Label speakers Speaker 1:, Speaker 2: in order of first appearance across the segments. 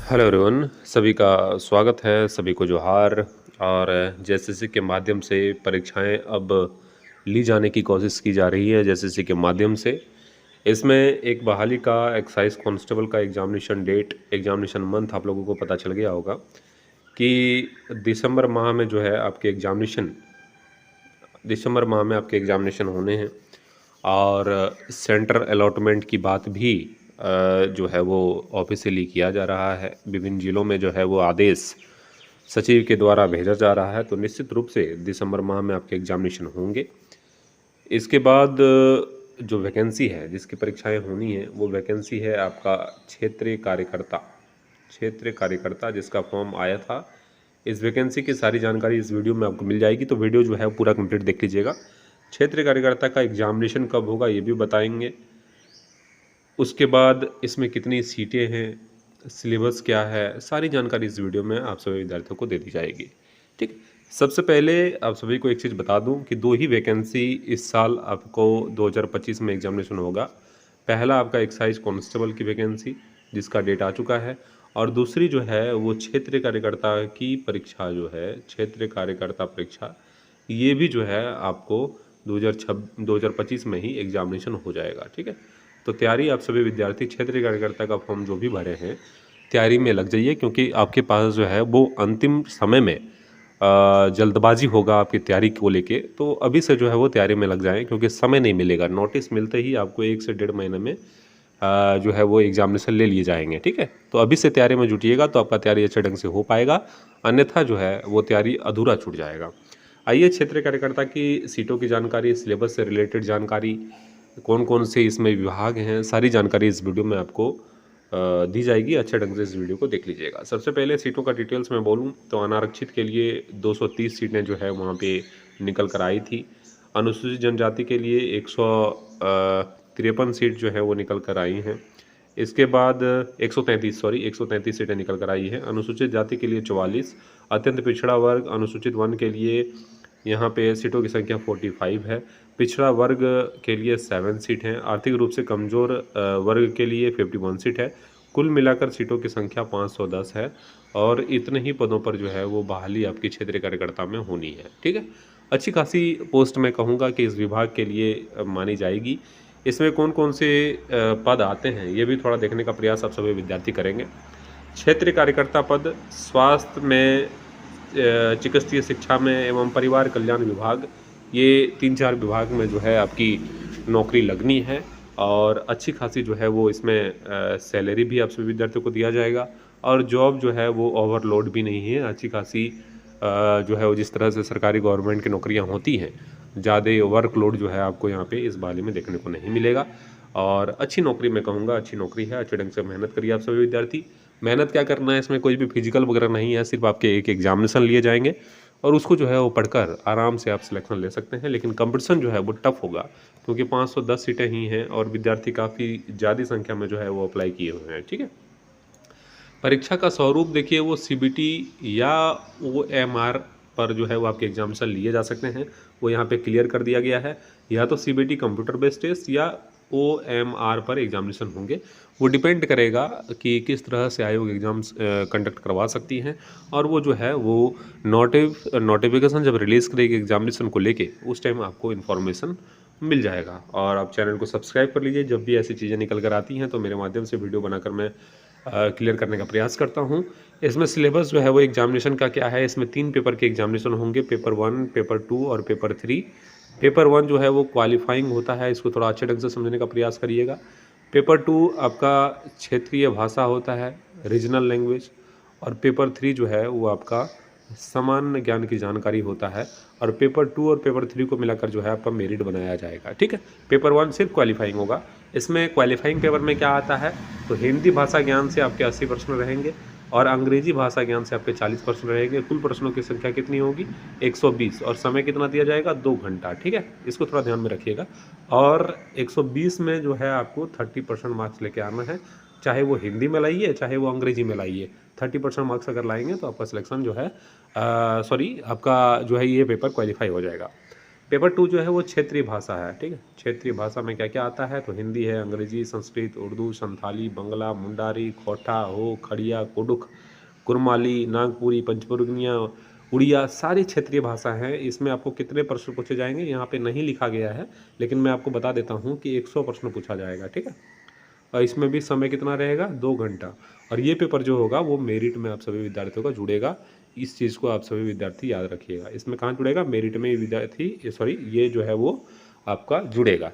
Speaker 1: Hello everyone, सभी का स्वागत है, सभी को जोहार। और जेएसएससी के माध्यम से परीक्षाएं अब ली जाने की कोशिश की जा रही है जेएसएससी के माध्यम से। इसमें एक बहाली का एक्साइज कांस्टेबल का एग्जामिनेशन डेट, एग्जामिनेशन मंथ आप लोगों को पता चल गया होगा कि दिसंबर माह में आपके एग्जामिनेशन होने हैं। और सेंटर अलॉटमेंट की बात भी जो है वो ऑफिशियली किया जा रहा है। विभिन्न जिलों में जो है वो आदेश सचिव के द्वारा भेजा जा रहा है, तो निश्चित रूप से दिसंबर माह में आपके एग्जामिनेशन होंगे। इसके बाद जो वैकेंसी है जिसकी परीक्षाएं होनी है वो वैकेंसी है आपका क्षेत्रीय कार्यकर्ता जिसका फॉर्म आया था। इस वैकेंसी की सारी जानकारी इस वीडियो में आपको मिल जाएगी, तो वीडियो जो है पूरा कंप्लीट देख लीजिएगा। क्षेत्रीय कार्यकर्ता का एग्जामिनेशन कब होगा ये भी बताएंगे। उसके बाद इसमें कितनी सीटें हैं, सिलेबस क्या है, सारी जानकारी इस वीडियो में आप सभी विद्यार्थियों को दे दी जाएगी। ठीक, सबसे पहले आप सभी को एक चीज़ बता दूं कि दो ही वैकेंसी इस साल आपको 2025 में एग्जामिनेशन होगा। पहला आपका एक्साइज कांस्टेबल की वैकेंसी जिसका डेट आ चुका है, और दूसरी जो है वो क्षेत्रीय कार्यकर्ता की परीक्षा जो है, क्षेत्रीय कार्यकर्ता परीक्षा, ये भी जो है आपको 2025 में ही एग्जामिनेशन हो जाएगा। ठीक है, तो तैयारी आप सभी विद्यार्थी क्षेत्रीय कार्यकर्ता का फॉर्म जो भी भरे हैं तैयारी में लग जाइए, क्योंकि आपके पास जो है वो अंतिम समय में जल्दबाजी होगा आपकी तैयारी को लेके। तो अभी से जो है वो तैयारी में लग जाएं, क्योंकि समय नहीं मिलेगा। नोटिस मिलते ही आपको 1 से 1.5 महीने में जो है वो एग्जामिनेशन ले लिए जाएंगे। ठीक है, तो अभी से तैयारी में जुटिएगा तो आपका तैयारी अच्छे ढंग से हो पाएगा, अन्यथा जो है वो तैयारी अधूरा छूट जाएगा। आइए क्षेत्रीय कार्यकर्ता की सीटों की जानकारी, सिलेबस से रिलेटेड जानकारी, कौन कौन से इसमें विभाग हैं, सारी जानकारी इस वीडियो में आपको दी जाएगी। अच्छे ढंग से इस वीडियो को देख लीजिएगा। सबसे पहले सीटों का डिटेल्स में बोलूं तो अनारक्षित के लिए 230 सीटें जो है वहाँ पे निकल कर आई थी। अनुसूचित जनजाति के लिए 153 सीट जो है वो निकल कर आई हैं। इसके बाद 133 सीटें निकल कर आई हैं। अनुसूचित जाति के लिए 44, अत्यंत पिछड़ा वर्ग अनुसूचित वन के लिए यहाँ पे सीटों की संख्या 45 है। पिछड़ा वर्ग के लिए 7 सीट हैं। आर्थिक रूप से कमज़ोर वर्ग के लिए 51 सीट है। कुल मिलाकर सीटों की संख्या 510 है, और इतने ही पदों पर जो है वो बहाली आपकी क्षेत्रीय कार्यकर्ता में होनी है। ठीक है, अच्छी खासी पोस्ट मैं कहूँगा कि इस विभाग के लिए मानी जाएगी। इसमें कौन कौन से पद आते हैं ये भी थोड़ा देखने का प्रयास आप सभी विद्यार्थी करेंगे। क्षेत्रीय कार्यकर्ता पद स्वास्थ्य में, चिकित्सीय शिक्षा में एवं परिवार कल्याण विभाग, ये 3-4 विभाग में जो है आपकी नौकरी लगनी है। और अच्छी खासी जो है वो इसमें सैलरी भी आप सभी विद्यार्थियों को दिया जाएगा, और जॉब जो है वो ओवरलोड भी नहीं है। अच्छी खासी जो है वो जिस तरह से सरकारी गवर्नमेंट की नौकरियां होती हैं, ज़्यादा वर्कलोड जो है आपको यहाँ पे इस बाले में देखने को नहीं मिलेगा। और अच्छी नौकरी मैं कहूँगा, अच्छी नौकरी है। अच्छे ढंग से मेहनत करिए आप सभी विद्यार्थी। मेहनत क्या करना है, इसमें कोई भी फिजिकल वगैरह नहीं है, सिर्फ आपके एक एग्जामिनेशन लिए जाएंगे और उसको जो है वो पढ़कर आराम से आप सिलेक्शन ले सकते हैं। लेकिन कंपटीशन जो है वो टफ होगा, क्योंकि 510 सीटें ही हैं और विद्यार्थी काफ़ी ज़्यादा संख्या में जो है वो अप्लाई किए हुए हैं। ठीक है, परीक्षा का स्वरूप देखिए, वो सीबीटी या ओएमआर पर जो है वो आपके एग्जामिनेशन लिए जा सकते हैं। वो यहाँ पे क्लियर कर दिया गया है। या तो सीबीटी कंप्यूटर बेस्ड टेस्ट या ओएमआर पर एग्जामिनेशन होंगे। वो डिपेंड करेगा कि किस तरह से आयोग एग्जाम्स कंडक्ट करवा सकती हैं, और वो जो है वो नोटिफिकेशन जब रिलीज़ करेगी एग्जामिनेशन को लेके, उस टाइम आपको इन्फॉर्मेशन मिल जाएगा। और आप चैनल को सब्सक्राइब कर लीजिए। जब भी ऐसी चीज़ें निकल कर आती हैं तो मेरे माध्यम से वीडियो बनाकर मैं क्लियर करने का प्रयास करता हूँ। इसमें सिलेबस जो है वो एग्जामिनेशन का क्या है, इसमें 3 पेपर के एग्जामिनेशन होंगे, पेपर 1, पेपर 2 और पेपर 3। पेपर 1 जो है वो क्वालिफाइंग होता है, इसको थोड़ा अच्छे ढंग से समझने का प्रयास करिएगा। पेपर 2 आपका क्षेत्रीय भाषा होता है, रीजनल लैंग्वेज। और पेपर 3 जो है वो आपका सामान्य ज्ञान की जानकारी होता है। और पेपर 2 और पेपर 3 को मिलाकर जो है आपका मेरिट बनाया जाएगा। ठीक है, पेपर 1 सिर्फ क्वालिफाइंग होगा। इसमें क्वालिफाइंग पेपर में क्या आता है, तो हिंदी भाषा ज्ञान से आपके 80 प्रश्न रहेंगे, और अंग्रेजी भाषा ज्ञान से आपके 40 प्रश्न रहेंगे। कुल प्रश्नों की संख्या कितनी होगी, 120, और समय कितना दिया जाएगा, 2 घंटा। ठीक है, इसको थोड़ा ध्यान में रखिएगा। और 120 में जो है आपको 30% मार्क्स लेके आना है, चाहे वो हिंदी में लाइए चाहे वो अंग्रेजी में लाइए। 30% मार्क्स अगर लाएंगे तो आपका सिलेक्शन जो है आपका जो है ये पेपर क्वालिफाई हो जाएगा। पेपर 2 जो है वो क्षेत्रीय भाषा है, ठीक है। क्षेत्रीय भाषा में क्या क्या आता है, तो हिंदी है, अंग्रेजी, संस्कृत, उर्दू, संथाली, बंगला, मुंडारी, खोटा, हो, खड़िया, कुडुख, कुरमाली, नागपुरी, पंचमर्गियाँ, उड़िया, सारी क्षेत्रीय भाषा हैं। इसमें आपको कितने प्रश्न पूछे जाएंगे यहाँ पे नहीं लिखा गया है, लेकिन मैं आपको बता देता हूँ कि 100 प्रश्न पूछा जाएगा, ठीक है। और इसमें भी समय कितना रहेगा, 2 घंटा। और ये पेपर जो होगा वो मेरिट में आप सभी विद्यार्थियों का जुड़ेगा। इस चीज़ को आप सभी विद्यार्थी याद रखिएगा। इसमें कहाँ जुड़ेगा, मेरिट में विद्यार्थी सॉरी ये जो है वो आपका जुड़ेगा,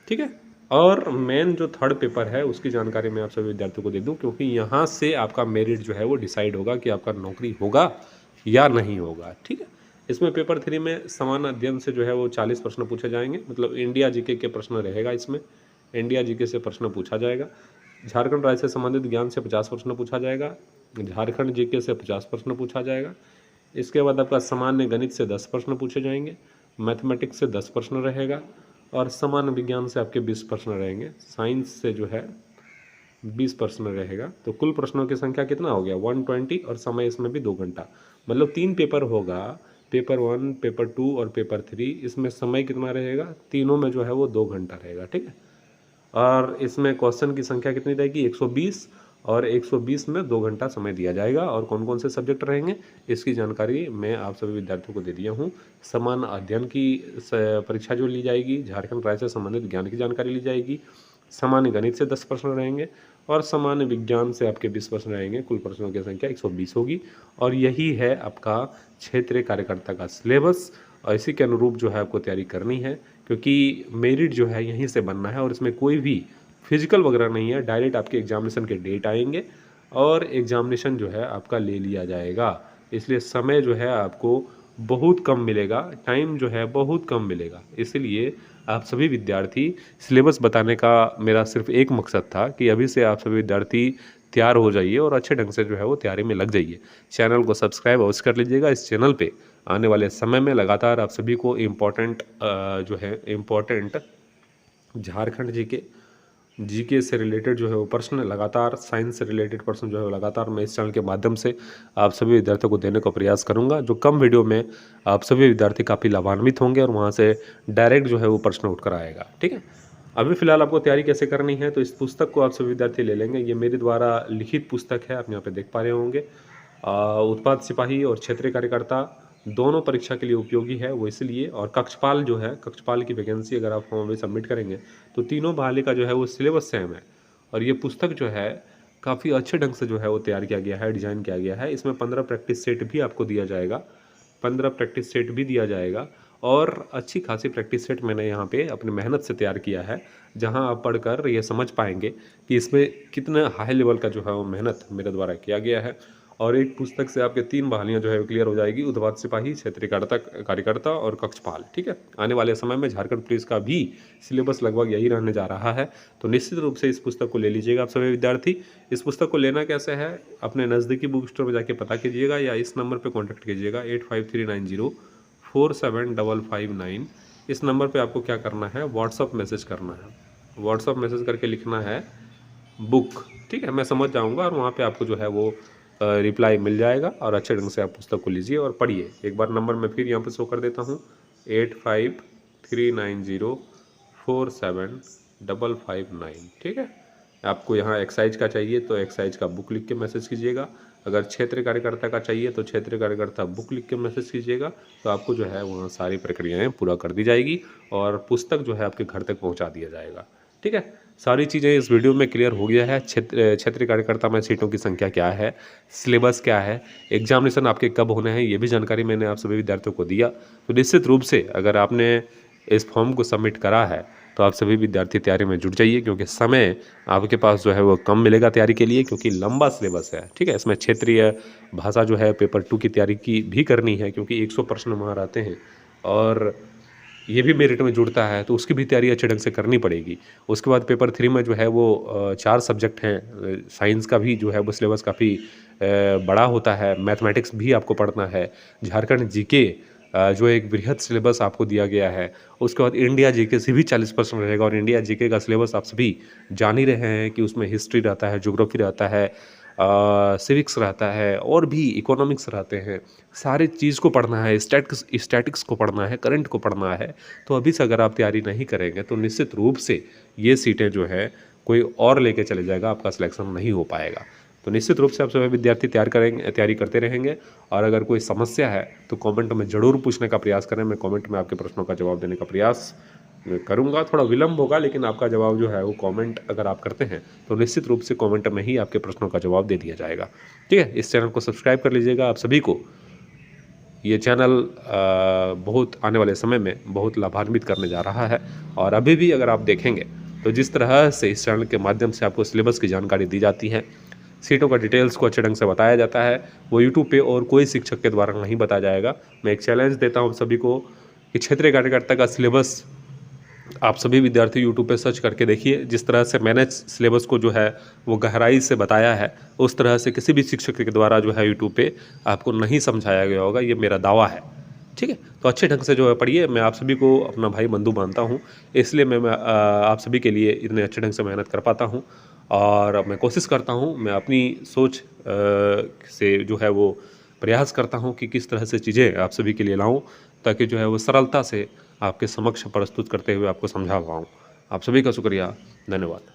Speaker 1: ठीक है। और मेन जो थर्ड पेपर है उसकी जानकारी मैं आप सभी विद्यार्थियों को दे दूं, क्योंकि यहाँ से आपका मेरिट जो है वो डिसाइड होगा कि आपका नौकरी होगा या नहीं होगा, ठीक है। इसमें पेपर 3 में समान अध्ययन से जो है वो 40 प्रश्न पूछे जाएंगे, मतलब इंडिया जीके के प्रश्न रहेगा। इसमें इंडिया जीके से प्रश्न पूछा जाएगा। झारखंड राज्य से संबंधित ज्ञान से 50 प्रश्न पूछा जाएगा। झारखंड जीके से 50 प्रश्न पूछा जाएगा। इसके बाद आपका सामान्य गणित से 10 प्रश्न पूछे जाएंगे। मैथमेटिक्स से 10 प्रश्न रहेगा और सामान्य विज्ञान से आपके 20 प्रश्न रहेंगे। साइंस से जो है 20 प्रश्न रहेगा। तो कुल प्रश्नों की संख्या कितना हो गया, 120, और समय इसमें भी 2 घंटा। मतलब 3 पेपर होगा, पेपर 1, पेपर 2 और पेपर 3। इसमें समय कितना रहेगा, तीनों में जो है वो 2 घंटा रहेगा, ठीक है। और इसमें क्वेश्चन की संख्या कितनी रहेगी, 120, और 120 में 2 घंटा समय दिया जाएगा। और कौन कौन से सब्जेक्ट रहेंगे इसकी जानकारी मैं आप सभी विद्यार्थियों को दे दिया हूँ। समान अध्ययन की परीक्षा जो ली जाएगी, झारखंड राज्य से संबंधित ज्ञान की जानकारी ली जाएगी। सामान्य गणित से 10 प्रश्न रहेंगे और सामान्य विज्ञान से आपके 20 प्रश्न रहेंगे। कुल प्रश्नों की संख्या 120 होगी। और यही है आपका क्षेत्रीय कार्यकर्ता का सिलेबस। और इसी के अनुरूप जो है आपको तैयारी करनी है, क्योंकि मेरिट जो है यहीं से बनना है। और इसमें कोई भी फिजिकल वगैरह नहीं है, डायरेक्ट आपके एग्जामिनेशन के डेट आएंगे और एग्जामिनेशन जो है आपका ले लिया जाएगा। इसलिए समय जो है आपको बहुत कम मिलेगा, टाइम जो है बहुत कम मिलेगा। इसलिए आप सभी विद्यार्थी, सिलेबस बताने का मेरा सिर्फ एक मकसद था कि अभी से आप सभी विद्यार्थी तैयार हो जाइए और अच्छे ढंग से जो है वो तैयारी में लग जाइए। चैनल को सब्सक्राइब अवश्य कर लीजिएगा। इस चैनल पे आने वाले समय में लगातार आप सभी को इम्पोर्टेंट झारखंड जीके से रिलेटेड जो है वो प्रश्न लगातार, साइंस से रिलेटेड प्रश्न जो है वो लगातार मैं इस चैनल के माध्यम से आप सभी विद्यार्थियों को देने का प्रयास करूंगा। जो कम वीडियो में आप सभी विद्यार्थी काफ़ी लाभान्वित होंगे और वहां से डायरेक्ट जो है वो प्रश्न उठकर आएगा, ठीक है। अभी फिलहाल आपको तैयारी कैसे करनी है, तो इस पुस्तक को आप सभी विद्यार्थी ले लेंगे। ये मेरे द्वारा लिखित पुस्तक है, आप यहाँ पे देख पा रहे होंगे। उत्पाद सिपाही और क्षेत्रीय कार्यकर्ता दोनों परीक्षा के लिए उपयोगी है, वो इसलिए। और कक्षपाल जो है, कक्षपाल की वैकेंसी अगर आप फॉर्म में सबमिट करेंगे तो तीनों बहाली का जो है वो सिलेबस सेम है। और ये पुस्तक जो है काफ़ी अच्छे ढंग से जो है वो तैयार किया गया है, डिज़ाइन किया गया है। इसमें 15 प्रैक्टिस सेट भी आपको दिया जाएगा, 15 प्रैक्टिस सेट भी दिया जाएगा। और अच्छी खासी प्रैक्टिस सेट मैंने यहाँ पे अपनी मेहनत से तैयार किया है, जहाँ आप पढ़कर ये समझ पाएंगे कि इसमें कितना हाई लेवल का जो है वो मेहनत मेरे द्वारा किया गया है। और एक पुस्तक से आपके 3 बहालियाँ जो है क्लियर हो जाएगी, उत्पाद सिपाही, क्षेत्रीय कार्यकर्ता और कक्षपाल, ठीक है। आने वाले समय में झारखंड पुलिस का भी सिलेबस लगभग यही रहने जा रहा है। तो निश्चित रूप से इस पुस्तक को ले लीजिएगा आप सभी विद्यार्थी। इस पुस्तक को लेना कैसे है, अपने नज़दीकी बुक स्टोर में जाके पता कीजिएगा या इस नंबर पर कॉन्टैक्ट कीजिएगा 8539047559। इस नंबर पर आपको क्या करना है, व्हाट्सअप मैसेज करना है। व्हाट्सअप मैसेज करके लिखना है बुक, ठीक है। मैं समझ जाऊँगा और वहाँ पर आपको जो है वो रिप्लाई मिल जाएगा। और अच्छे ढंग से आप पुस्तक को लीजिए और पढ़िए। एक बार नंबर मैं फिर यहाँ पर शो कर देता हूँ, 8539047559, ठीक है। आपको यहाँ एक्साइज का चाहिए तो एक्साइज का बुक लिख के मैसेज कीजिएगा। अगर क्षेत्रीय कार्यकर्ता का चाहिए तो क्षेत्रीय कार्यकर्ता बुक लिख के मैसेज कीजिएगा। तो आपको जो है वहाँ सारी प्रक्रियाएँ पूरा कर दी जाएगी और पुस्तक जो है आपके घर तक पहुँचा दिया जाएगा, ठीक है। सारी चीज़ें इस वीडियो में क्लियर हो गया है। क्षेत्रीय कार्यकर्ता में सीटों की संख्या क्या है, सिलेबस क्या है, एग्जामिनेशन आपके कब होने हैं, ये भी जानकारी मैंने आप सभी विद्यार्थियों को दिया। तो निश्चित रूप से अगर आपने इस फॉर्म को सबमिट करा है तो आप सभी विद्यार्थी तैयारी में जुट जाइए, क्योंकि समय आपके पास जो है वो कम मिलेगा तैयारी के लिए, क्योंकि लंबा सिलेबस है, ठीक है। इसमें क्षेत्रीय भाषा जो है पेपर 2 की तैयारी की भी करनी है, क्योंकि 100 प्रश्न वहाँ आते हैं और ये भी मेरिट में जुड़ता है, तो उसकी भी तैयारी अच्छे ढंग से करनी पड़ेगी। उसके बाद पेपर 3 में जो है वो 4 सब्जेक्ट हैं। साइंस का भी जो है वो सिलेबस काफ़ी बड़ा होता है, मैथमेटिक्स भी आपको पढ़ना है। झारखंड जीके जो एक बृहद सिलेबस आपको दिया गया है। उसके बाद इंडिया जीके से भी 40 प्रश्न रहेगा। और इंडिया जीके का सिलेबस आप सभी जान ही रहे हैं कि उसमें हिस्ट्री रहता है, ज्योग्राफी रहता है, सिविक्स रहता है और भी इकोनॉमिक्स रहते हैं, सारी चीज़ को पढ़ना है, स्टैटिक्स को पढ़ना है, करंट को पढ़ना है, तो अभी से अगर आप तैयारी नहीं करेंगे तो निश्चित रूप से ये सीटें जो है कोई और लेके चले जाएगा, आपका सिलेक्शन नहीं हो पाएगा। तो निश्चित रूप से आप सभी विद्यार्थी तैयारी करते रहेंगे, और अगर कोई समस्या है तो कमेंट में ज़रूर पूछने का प्रयास करें। मैं कमेंट में आपके प्रश्नों का जवाब देने का प्रयास करूंगा। थोड़ा विलम्ब होगा, लेकिन आपका जवाब जो है वो कमेंट अगर आप करते हैं तो निश्चित रूप से कमेंट में ही आपके प्रश्नों का जवाब दे दिया जाएगा। ठीक है, इस चैनल को सब्सक्राइब कर लीजिएगा। आप सभी को ये चैनल बहुत आने वाले समय में बहुत लाभान्वित करने जा रहा है। और अभी भी अगर आप देखेंगे तो जिस तरह से इस चैनल के माध्यम से आपको सिलेबस की जानकारी दी जाती है, सीटों का डिटेल्स को अच्छे ढंग से बताया जाता है, वो यूट्यूब पे और कोई शिक्षक के द्वारा नहीं बताया जाएगा। मैं एक चैलेंज देता हूँ सभी को कि क्षेत्रीय कार्यकर्ता का सिलेबस आप सभी विद्यार्थी यूट्यूब पे सर्च करके देखिए। जिस तरह से मैंने सिलेबस को जो है वो गहराई से बताया है, उस तरह से किसी भी शिक्षक के द्वारा जो है यूट्यूब पे आपको नहीं समझाया गया होगा, ये मेरा दावा है। ठीक है, तो अच्छे ढंग से जो है पढ़िए। मैं आप सभी को अपना भाई बंधु मानता हूँ, इसलिए मैं आप सभी के लिए इतने अच्छे ढंग से मेहनत कर पाता हूँ। और मैं कोशिश करता हूँ, मैं अपनी सोच से जो है वो प्रयास करता हूँ कि किस तरह से चीज़ें आप सभी के लिए लाऊं, ताकि जो है वो सरलता से आपके समक्ष प्रस्तुत करते हुए आपको समझा पाऊँ। आप सभी का शुक्रिया, धन्यवाद।